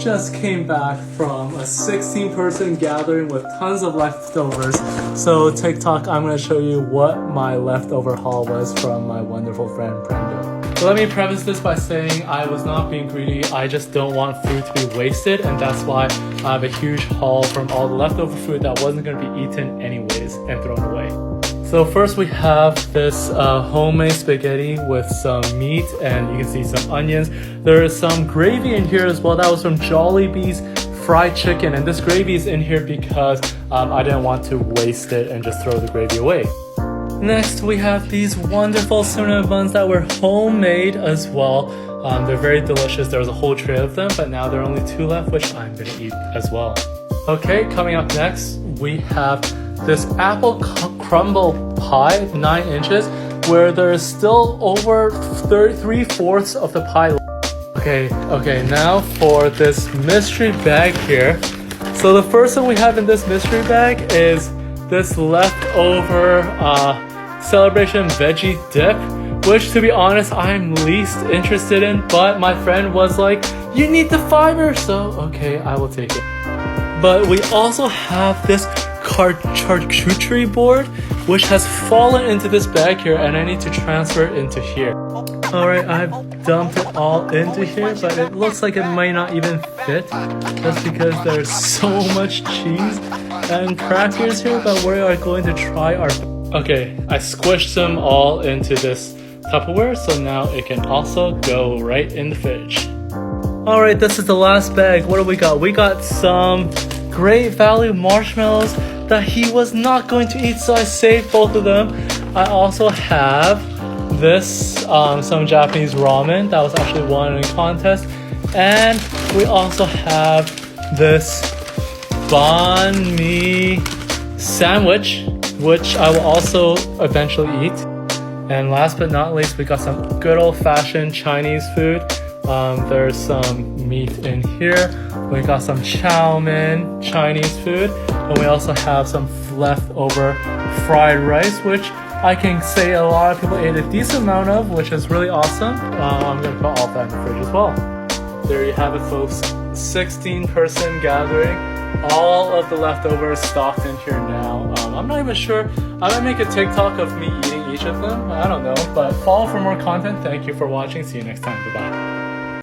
just came back from a 16-person gathering with tons of leftovers. So TikTok, I'm going to show you what my leftover haul was from my wonderful friend Brenda. So let me preface this by saying I was not being greedy. I just don't want food to be wasted, and that's why I have a huge haul from all the leftover food that wasn't going to be eaten anyways and thrown away. So first we have this homemade spaghetti with some meat, and you can see some onions. There is some gravy in here as well. That was from Jollibee's fried chicken, and this gravy is in here because I didn't want to waste it and just throw the gravy away. Next we have these wonderful cinnamon buns that were homemade as well. They're very delicious. There was a whole tray of them, but now there are only 2 left, which I'm gonna eat as well. Okay, coming up next we have this apple crumble pie, 9 inches, where there is still over 3/4 of the pie. Okay, now for this mystery bag here. So the first thing we have in this mystery bag is this leftover Celebration veggie dip, which to be honest I'm least interested in, but my friend was like, you need the fiber, so okay, I will take it. But we also have this charcuterie board, which has fallen into this bag here, and I need to transfer it into here. Alright, I've dumped it all into here, but it looks like it might not even fit, just because there's so much cheese and crackers here, but we are going to try our... Okay, I squished them all into this Tupperware, so now it can also go right in the fridge. Alright, this is the last bag. What do we got? We got some Great Value marshmallows that he was not going to eat, so I saved both of them. I also have this, some Japanese ramen that was actually won in a contest, and we also have this banh mi sandwich, which I will also eventually eat. And last but not least, we got some good old-fashioned Chinese food. There's some meat in here. We got some chow mein Chinese food, and we also have some leftover fried rice, which I can say a lot of people ate a decent amount of, which is really awesome. I'm gonna put all that in the fridge as well. There you have it, folks. 16-person gathering. All of the leftovers stocked in here now. I'm not even sure. I might make a TikTok of me eating each of them. I don't know, but follow for more content. Thank you for watching. See you next time. Bye-bye.